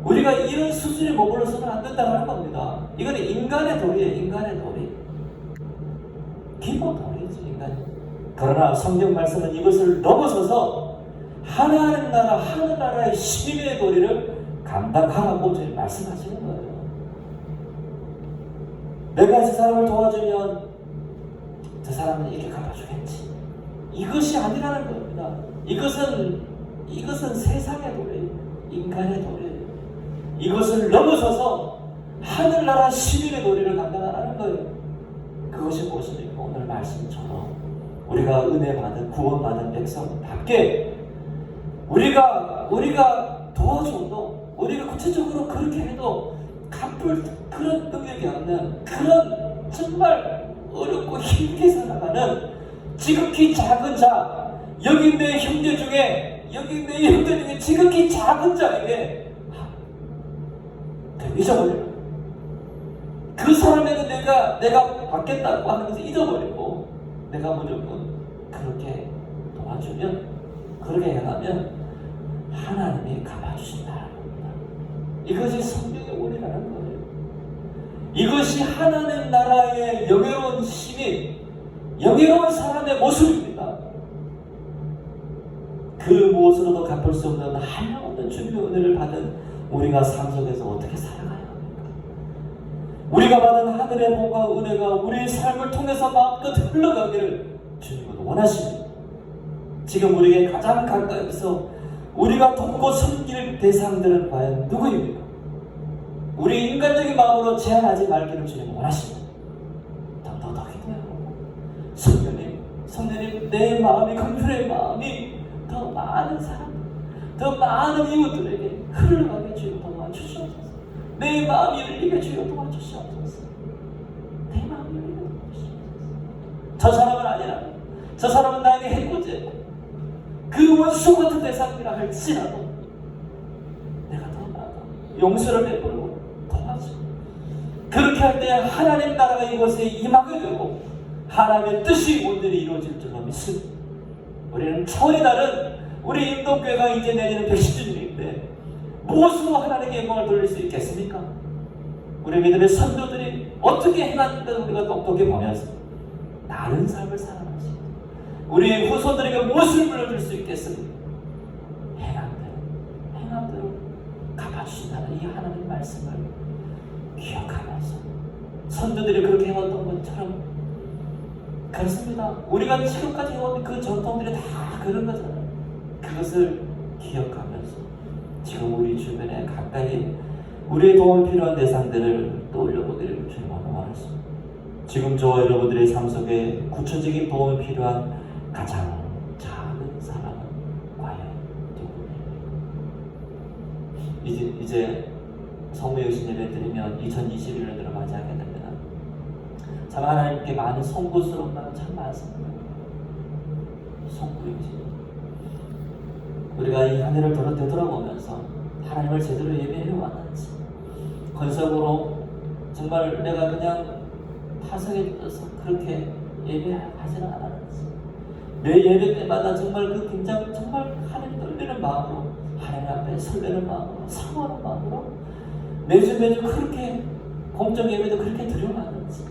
우리가 이런 수준에 머물러서는 안 된다는 겁니다. 이거는 인간의 도리예요. 인간의 도리. 기본 도리지 인간이. 그러나 성경 말씀은 이것을 넘어서서 하나님 나라, 하늘나라의 시민의 도리를 감당하라고 저희 말씀하시는 거예요. 내가 저 사람을 도와주면 저 사람은 이렇게 갚아주겠지. 이것이 아니라는 겁니다. 이것은 세상의 도리, 인간의 도리. 이것을 넘어서서 하늘나라 시민의 도리를 감당하라는 거예요. 그것이 무엇입니까? 오늘 말씀처럼 우리가 은혜 받은 구원받은 백성답게 우리가 도와줘도 우리가 구체적으로 그렇게 해도 갚을 그런 능력이 없는 그런 정말 어렵고 힘들게 살아가는 지극히 작은 자, 여기 내 형제 중에 지극히 작은 자에게 잊어버려요. 그 사람에게 내가 받겠다고 하는 것을 잊어버리고 내가 무조건 그렇게 도와주면, 그렇게 해가면 하나님이 갚아주신다는 겁니다. 이것이 성경의 원리라는 거예요. 이것이 하나님 나라의 영예로운 시민, 영예로운 사람의 모습입니다. 그 무엇으로도 갚을 수 없는 한없는 주님의 은혜를 받은 우리가 삶 속에서 어떻게 살아가야 합니까? 우리가 받은 하늘의 복과 은혜가 우리의 삶을 통해서 마음껏 흘러가기를 주님은 원하십니다. 지금 우리에게 가장 가까이서 우리가 돕고 섬길 대상들은 과연 누구입니까? 우리 인간적인 마음으로 제한하지 말기를 주님은 원하십니다. 더 기도하고 성령님 내 마음이, 강렬의 마음이 더 많은 사람, 더 많은 이웃들에게 흘러가게 주여 도와주시옵소서. 내 마음이 열리게 주여 도와주시옵소서. 내 마음이 열리게 도와주시옵소서. 저 사람은 아니라, 저 사람은 나에게 해코지 그 원수 같은 대상이라 할지라도 내가 더 나아가 용서를 베풀고 도와줘. 그렇게 할 때 하나님 나라가 이곳에 임하게 되고 하나님의 뜻이 온전히 이루어질 줄로 믿습니다. 우리는 차원이 다른 우리 인도교회가 이제 내리는 110주년인데 무엇으로 하나님께 영광을 돌릴 수 있겠습니까? 우리 믿음의 선조들이 어떻게 행하는가 우리가 똑똑히 보면서 다른 삶을 살아가시고 우리 후손들에게 무엇을 물려줄 수 있겠습니까? 행함대로 갚아주신다는 이 하나님 말씀을 기억하면서 선조들이 그렇게 해왔던 것처럼 그렇습니다. 우리가 지금까지 해온 그 전통들이 다 그런 거잖아요. 그것을 기억하면서 지금 우리 주변에 가까이 우리의 도움이 필요한 대상들을 떠올려보기를 주님 원하십니다. 지금 저와 여러분들의 삶 속에 구체적인 도움이 필요한 가장 작은 사람은 과연 누구입니까? 이제 성모여신 예배 드리면 2021년으로 맞이하게 됩니다. 참 하나님께 많은 송구스러운 마음 참 많습니다. 송구이지. 우리가 이 한 해를 되돌아보면서 하나님을 제대로 예배해 왔는지, 건석으로 정말 내가 그냥 타성에 들어서 그렇게 예배하지는 않았는지, 매 예배 때마다 정말 그 굉장히 정말 하나님 떨리는 마음으로, 하나님 앞에 설레는 마음으로, 사모하는 마음으로 매주 그렇게 공적 예배도 그렇게 드려왔는지,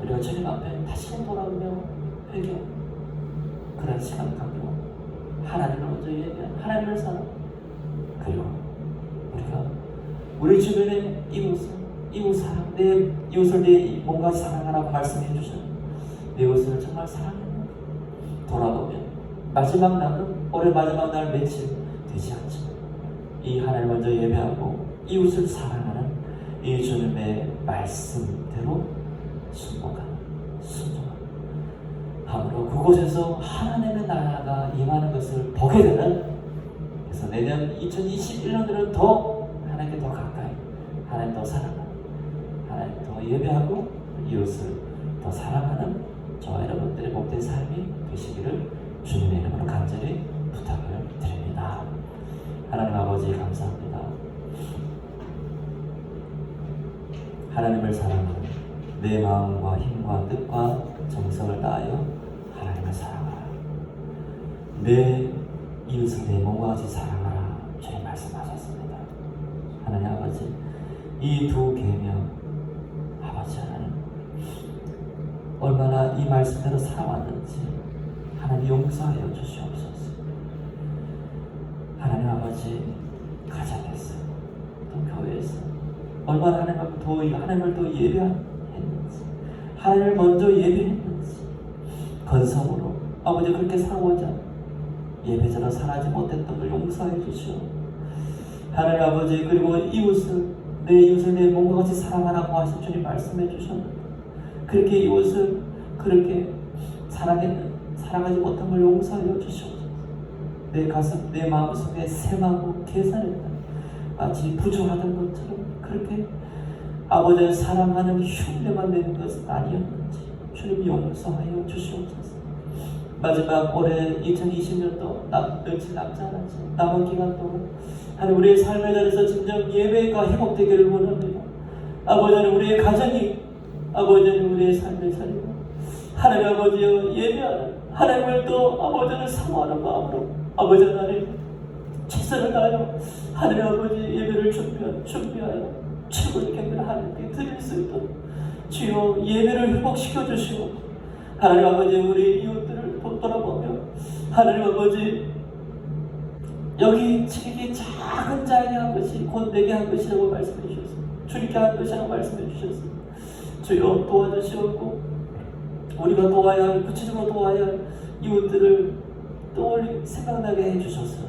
우리가 주님 앞에 다시 돌아오며 회개, 그런 시간을 갖고 하나님을 먼저 예배하는 하나님을 사랑, 그리고 우리가 우리 주변의 이웃 사랑, 내 이웃을 내 몸과 사랑하라고 말씀해 주셨는데 내 이웃을 정말 사랑했는가? 돌아보면 마지막 날은 올해 마지막 날 며칠 되지 않지만 이 하나님 먼저 예배하고 이웃을 사랑하는 이 주님의 말씀대로 순종하는 함으로 그곳에서 하나님의 나라가 임하는 것을 보게 되는, 그래서 내년 2021년에는 더 하나님께 더 가까이, 하나님 더 사랑하는, 하나님 더 예배하고 이웃을 더 사랑하는 저와 여러분들의 복된 삶이 되시기를 주님의 이름으로 간절히 부탁을 드립니다. 하나님 아버지 감사합니다. 하나님을 사랑하는 내 마음과 힘과 뜻과 정성을 다하여 하나님을 사랑하라. 내 이웃을 내 몸과 같이 사랑하라. 주님 말씀하셨습니다. 하나님 아버지, 이 두 계명, 아버지 하나님, 얼마나 이 말씀대로 살아왔는지 하나님 용서하여 주시옵소서. 하나님 아버지, 가정에서 또 교회에서 얼마나 하나님을 더 예배했는지, 하나님을 먼저 예배했는지, 건성으로 아버지 그렇게 살아오자 예배자로 살아지 못했던 걸 용서해 주시오. 하나님 아버지, 그리고 내 이웃을 내 몸과 같이 사랑하라고 하신 주님 말씀해 주셨는데 그렇게 이웃을 그렇게 사랑하지 못한 걸 용서해 주시옵소서. 내 가슴, 내 마음속에 셈하고 계산했다 마치 부족하던 것처럼 그렇게 아버지를 사랑하는 흉내만 내는 것은 아니었는지 주님 용서하여 주시옵소서. 마지막 올해 2020년도 며칠 남지 않았지 남은 기간 동안 하나님 우리의 삶의 자리에서 진정 예배가 회복되기를 원합니다. 아버지는 우리의 가정이, 아버지는 우리의 삶의 자리가 하나님 아버지여 예배하는 하나님을 또 아버지를 사모하는 마음으로 아버지 하나님 최선을 다하여 하나님 아버지 예배를 준비하여 최고의 경배를 하나님께 드릴 수 있도록 주여 예배를 회복시켜 주시고 하나님 아버지 우리 이웃들을 돌아보며 하나님 아버지 여기 지극히 작은 자에게 한 것이 곧 내게 한 것이라고 말씀해 주셨습니다. 주님께 한 것이라고 말씀해 주셨습니다. 주여 도와주시옵고 우리가 도와야 할, 구체적으로 도와야 할 이웃들을 떠올리 생각나게 해주셔서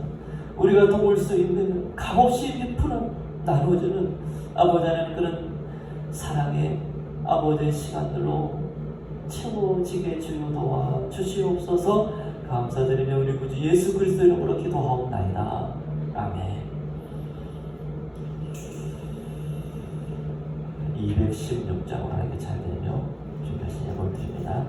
우리가 도울 수 있는 값없이 베푸는 나눠주는 아버지 하나님 그런 사랑의 아버지의 시간들로 채워지게 주여 도와 주시옵소서. 감사드리며 우리 구주 예수 그리스도 이름으로 기도하옵나이다. 아멘. 216장으로 하나님께 잘 되며 준비하신 예물 드립니다.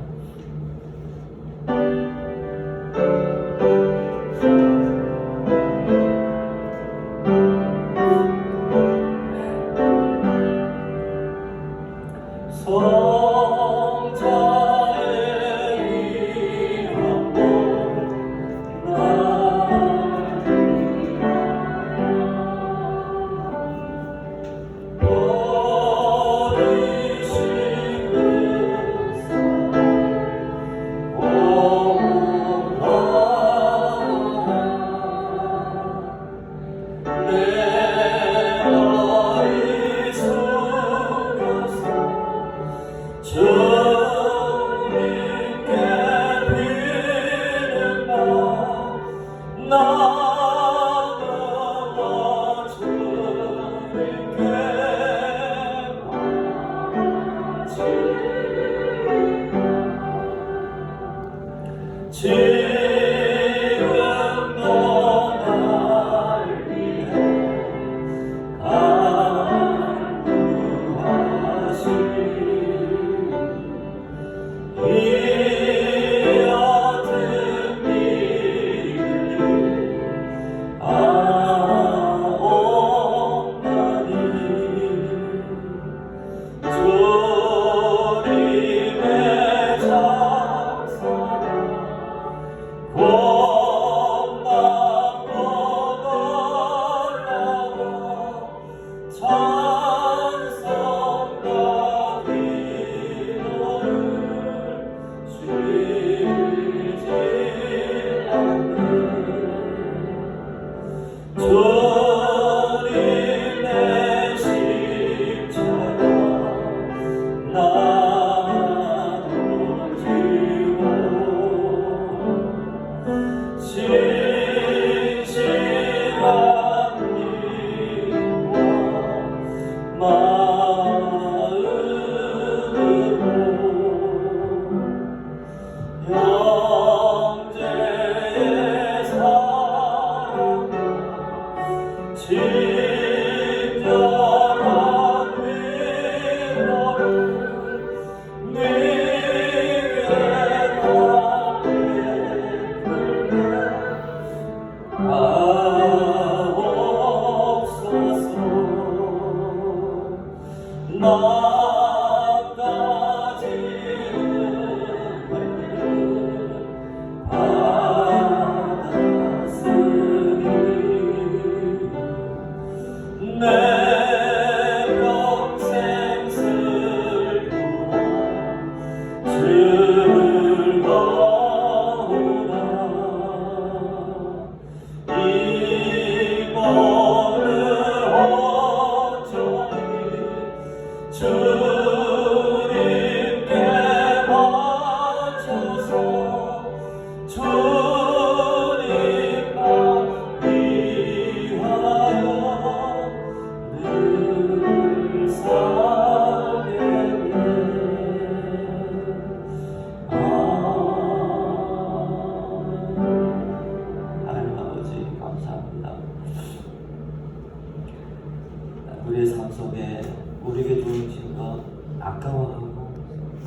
우리의 삶 속에 우리에게 주어진 것 아까워하고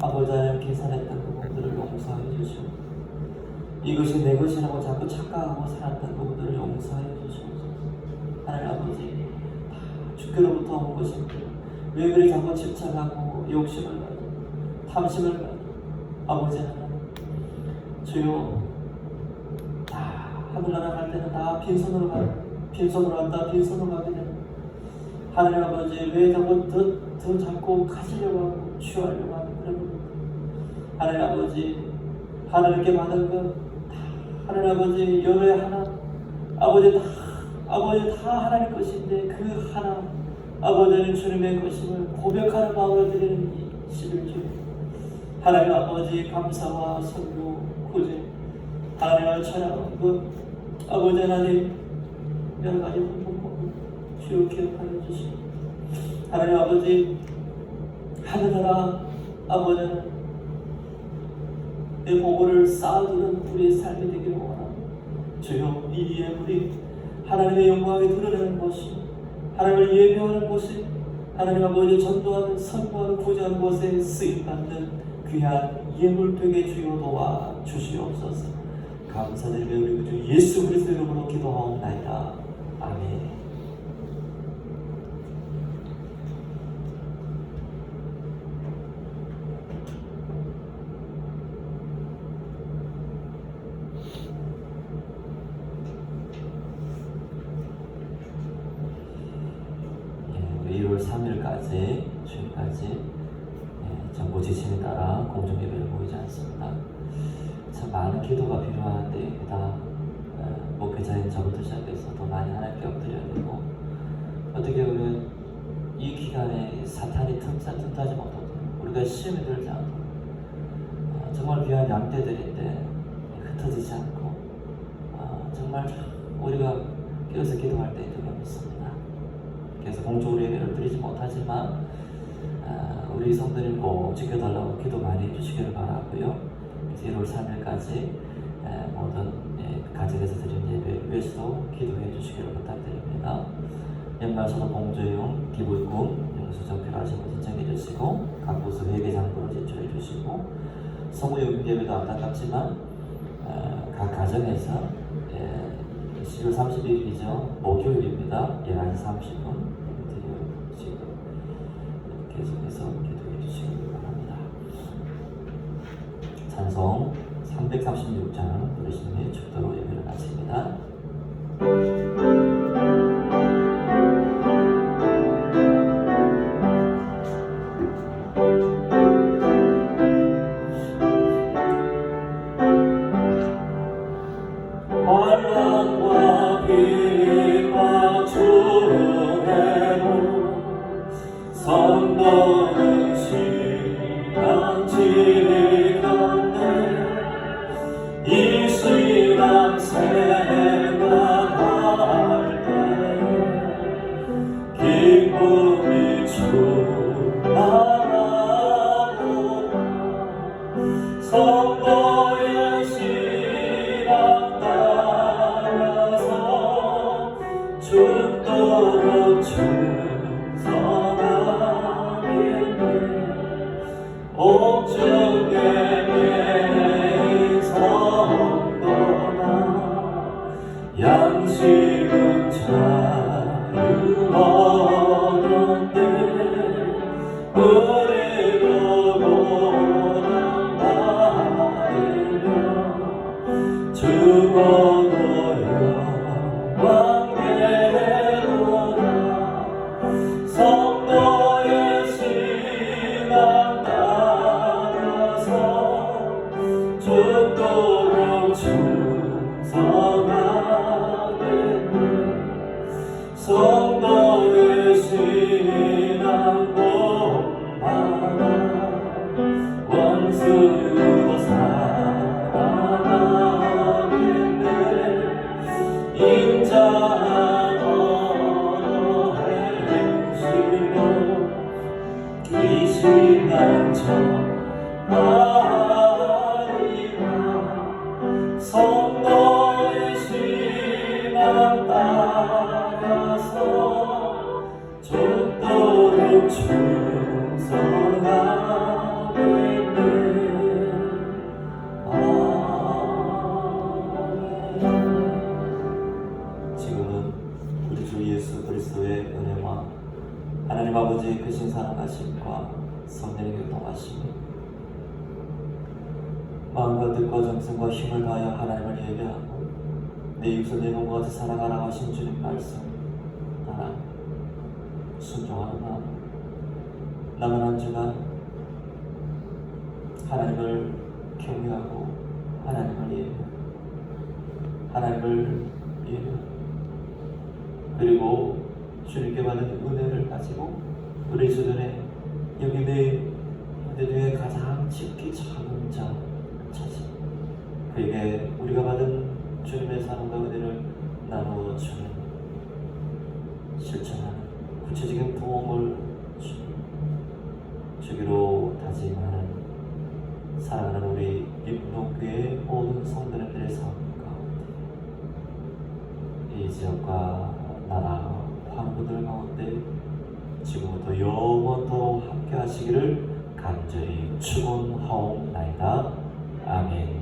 아버지 하나님 계산했던 부분들을 용서해 주시고 이것이 내 것이라고 자꾸 착각하고 살았던 부분들을 용서해 주시옵소서. 하나님 아버지 다 주께로부터 온 것입니다. 왜 그리 자꾸 집착하고 욕심을 가지고 탐심을 가지고 아버지 하나님 주여 다 하늘나라 갈 때는 다 빈손으로 간다 빈손으로 가게 됩니다. 하나님 아버지 왜 자꾸 더 자꾸 가지려고 하고 취하려고 하는 그런 겁니까? 하나님 아버지 하나님께 받은 것 하나님 아버지 열의 하나 아버지 다 하나님 것인데 그 하나 아버지는 주님의 것임을 고백하는 마음으로 드리는 이 11주 하나님 아버지 감사와 선교 구제 하나님을 찬양하는 것 아버지 하나님 여러 가지 부분 주여 기억하여 주시고 하나님 아버지 하늘나라 아버지는 내 보고를 쌓아두는 우리의 삶이 되기를 원합니다. 주여 이 예물이 하나님의 영광에 드러내는 것이 하나님을 예배하는 곳이 하나님 아버지 전도하는 선포하는 구제하는 곳에 쓰임받는 귀한 예물 되게 주여 도와 주시옵소서. 감사드리며 우리 주 예수 그리스도 이름으로 기도하옵나이다. 아멘. 우리 1월 3일까지 주일까지 정부 지침에 따라 공중예배를 보이지 않습니다. 참 많은 기도가 필요한데 목회자인 저부터 시작해서 더 많이 하나님께 엎드려야 되고 어떻게 보면 이 기간에 사탄이 틈타지 못하도록 우리가 시험에 들지 않도록 정말 귀한 양떼들인데 흩어지지 않고 정말 우리가 깨어서 기도할 때 되게 믿습니다. 그래서 공적으로 예배를 드리지 못하지만 우리 성도님 꼭 지켜달라고 기도 많이 해주시기를 바라고요. 1월 3일까지 모든 가정에서 드리는 예배 위해서도 기도해 주시기를 부탁드립니다. 연말서도 공조용 기부금 영수증 필요하신 분 신청해 주시고 각 부서 회계장부로 제출해 주시고 성우요금 예배도 안타깝지만 각 가정에서 10월 31일이죠. 목요일입니다. 11시 30분 드려주시고 계속해서 기도해 주시기 바랍니다. 찬송 336장 부르시는 축도로 예배를 마칩니다. 환난과 비와 주름에도 선도는 신앙 지리 가운데 이 신앙 생활 항공받아 원수도 살아가는데 인자한 언어의 행실로 귀신한 척하리라 성도의 신앙 따라서 죽도록 충성하겠네. 아멘. 지금은 우리 주 예수 그리스도의 은혜와 하나님 아버지의 크신 사랑하심과 성령의 교통하심이 마음과 뜻과 정성과 힘을 다하여 하나님을 예배하고 내 이웃을 내 몸과 같이 사랑하라 하신 주님 말씀 따라 순종하는 마음 남은 한 주간 하나님을 경외하고 하나님을 예배하고 하나님을 예배하고 그리고 주님께 받은 은혜를 가지고 우리 주변에 여기 내 중에 가장 지극히 작은 자 찾아 그에게 우리가 받은 주님의 사랑과 은혜를 나누어 주는 실천하는 구체적인 부흥을 주기로 다짐하는 사랑하는 우리 임동교회 모든 성도님들의 삶 가운데 이 지역과 나라 황부들 가운데 지금부터 영원토록 함께 하시기를 간절히 축원하옵나이다. 아멘.